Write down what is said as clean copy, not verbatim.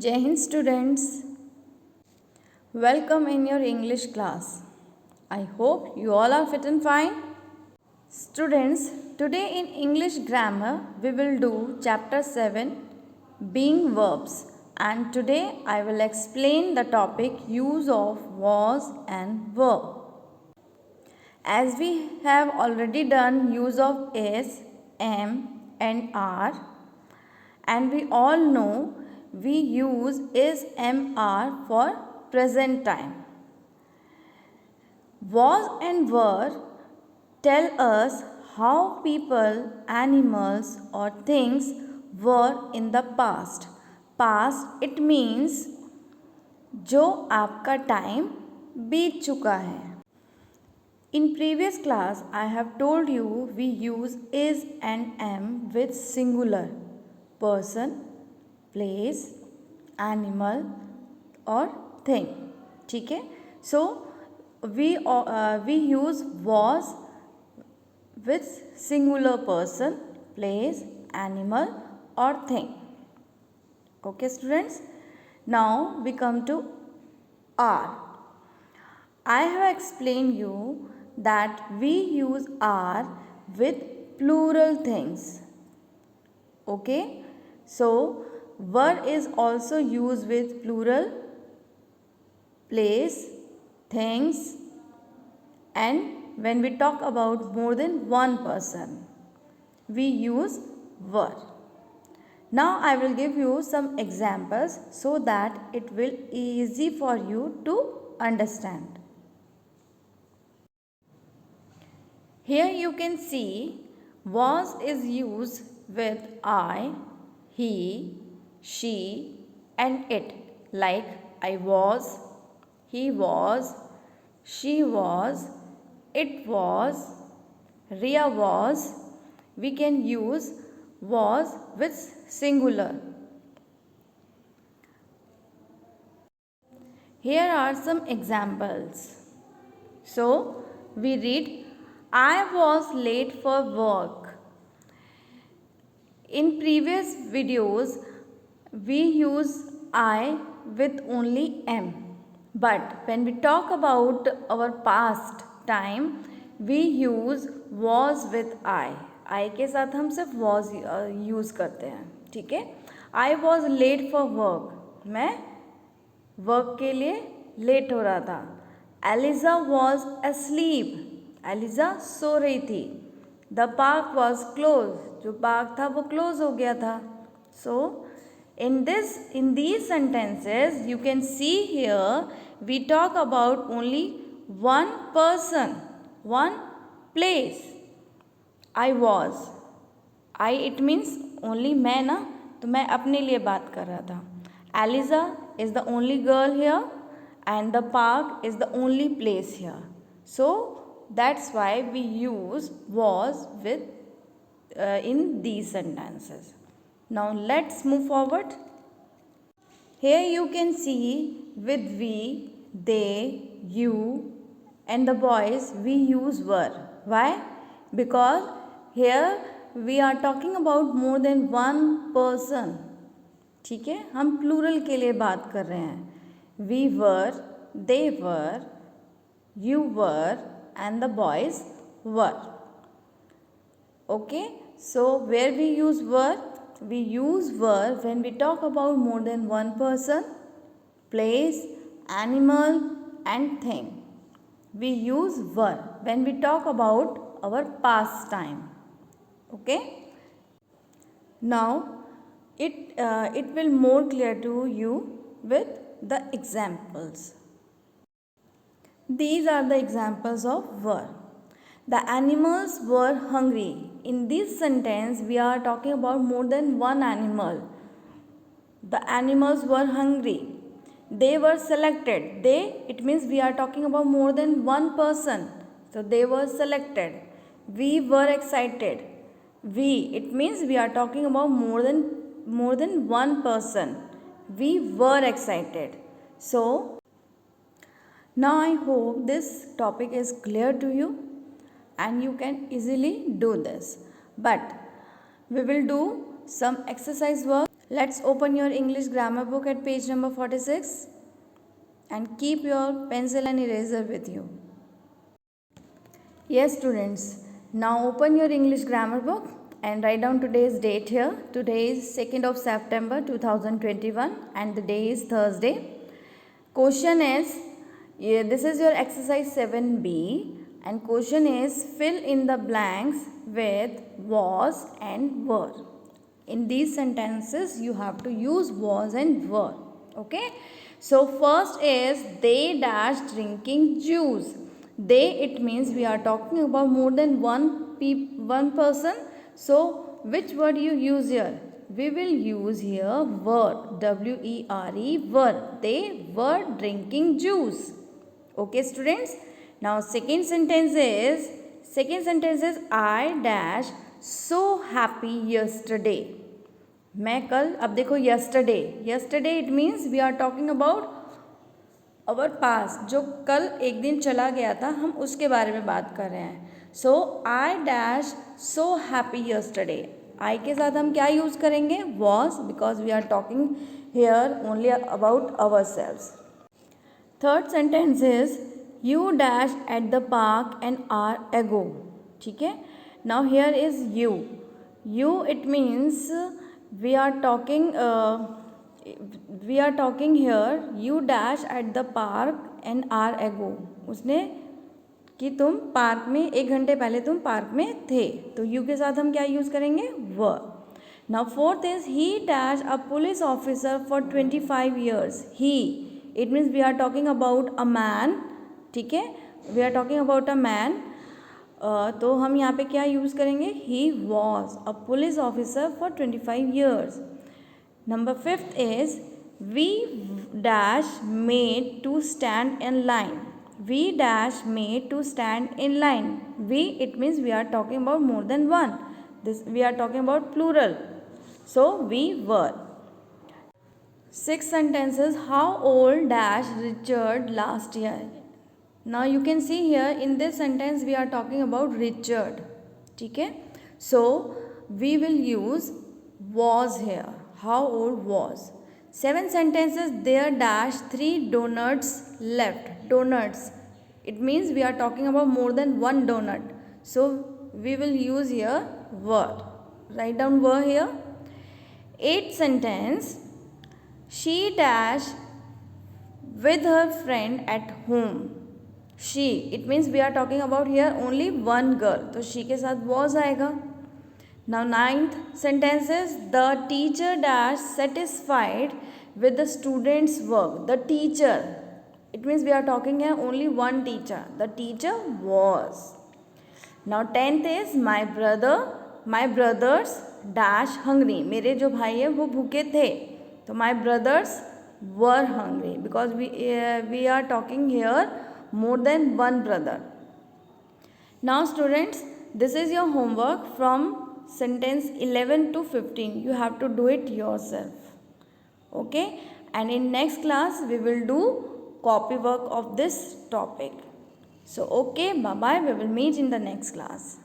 Jai Hind students, welcome in your English class. I hope you all are fit and fine. Students, today in English grammar we will do chapter 7 being verbs, and today I will explain the topic use of was and were. As we have already done use of is, am and are, and we all know we use is, am, are for present time. Was and were tell us how people, animals or things were in the past. Past it means जो आपका time बीत चुका है. In previous class I have told you we use is and am with singular person, place, animal or thing. ठीक है. So we use was with singular person, place, animal or thing. Okay students. Now we come to are. I have explained you that we use are with plural things. Okay. So were is also used with plural, place, things, and when we talk about more than one person, we use were. Now I will give you some examples so that it will easy for you to understand. Here you can see was is used with I, he, she and it, like I was, he was, she was, it was, Ria was. We can use was with singular. Here are some examples. So we read, I was late for work. In previous videos we use I with only am, but when we talk about our past time we use was with I के साथ हम सिर्फ was use करते हैं. ठीक है. I was late for work. मैं work के लिए लेट हो रहा था. Eliza was asleep. Eliza सो रही थी. The park was closed. जो पार्क था वो क्लोज हो गया था. So in these sentences you can see here we talk about only one person, one place. I was. I it means only मैं ना, तो मैं अपने लिए बात कर रहा था. Eliza is the only girl here and the park is the only place here. So that's why we use was with in these sentences. Now let's move forward. Here you can see with we, they, you and the boys we use were. Why? Because here we are talking about more than one person. ठीक है. हम plural के लिए बात कर रहे हैं. We were, they were, you were and the boys were. Okay. So where we use were? We use were when we talk about more than one person, place, animal and thing. We use were when we talk about our past time. Okay. Now it will more clear to you with the examples. These are the examples of were. The animals were hungry. In this sentence we are talking about more than one animal. The animals were hungry. They were selected. They it means we are talking about more than one person. So they were selected. We were excited. We it means we are talking about more than one person. We were excited. So now I hope this topic is clear to you and you can easily do this. But we will do some exercise work. Let's open your English grammar book at page number 46 and keep your pencil and eraser with you. Yes students, now open your English grammar book and write down today's date here. Today is 2nd of September 2021 and the day is Thursday. Question is, this is your exercise 7B and question is fill in the blanks with was and were. In these sentences you have to use was and were. Okay. So first is they dash drinking juice. They, it means we are talking about more than one person. So which word you use here? We will use here were, W-E-R-E, were. They were drinking juice. Okay students. Now second sentence is I dash so happy yesterday. मैं कल, अब देखो yesterday it means we are talking about our past, जो कल एक दिन चला गया था हम उसके बारे में बात कर रहे हैं. So I dash so happy yesterday. I के साथ हम क्या यूज़ करेंगे? Was, because we are talking here only about ourselves. Third sentence is you dash at the park an hour ago. ठीक है. Now here is you. You it means we are talking here you dash at the park an hour ago. उसने कि तुम park में 1 घंटे पहले तुम park में थे. तो you के साथ हम क्या यूज़ करेंगे? were. Now fourth is he dash a police officer for 25 years. He it means we are talking about a man. ठीक है. We are talking about a man. तो हम यहाँ पे क्या यूज़ करेंगे? He was a police officer for 25 years. Number 5th is we dash made to stand in line. We dash made to stand in line. We it means we are talking about more than one. This we are talking about plural. So we were. 6th sentence is how old dash Richard last year. Now you can see here in this sentence we are talking about Richard. ठीक है. So we will use was here. How old was. 7th sentence is there dash 3 donuts left. Donuts it means we are talking about more than one donut. So we will use here were. Write down were here. 8th sentence she dash with her friend at home. She it means we are talking about here only one girl. तो she के साथ was आएगा. Now 9th sentence is the teacher dash satisfied with the students' work. The teacher it means we are talking here only one teacher. The teacher was. Now 10th is my brothers dash hungry. मेरे जो भाई है वो भूखे थे. तो my brothers were hungry because we are talking here more than one brother. Now students, this is your homework from sentence 11 to 15. You have to do it yourself. Okay, and in next class we will do copy work of this topic. So okay, bye bye, we will meet in the next class.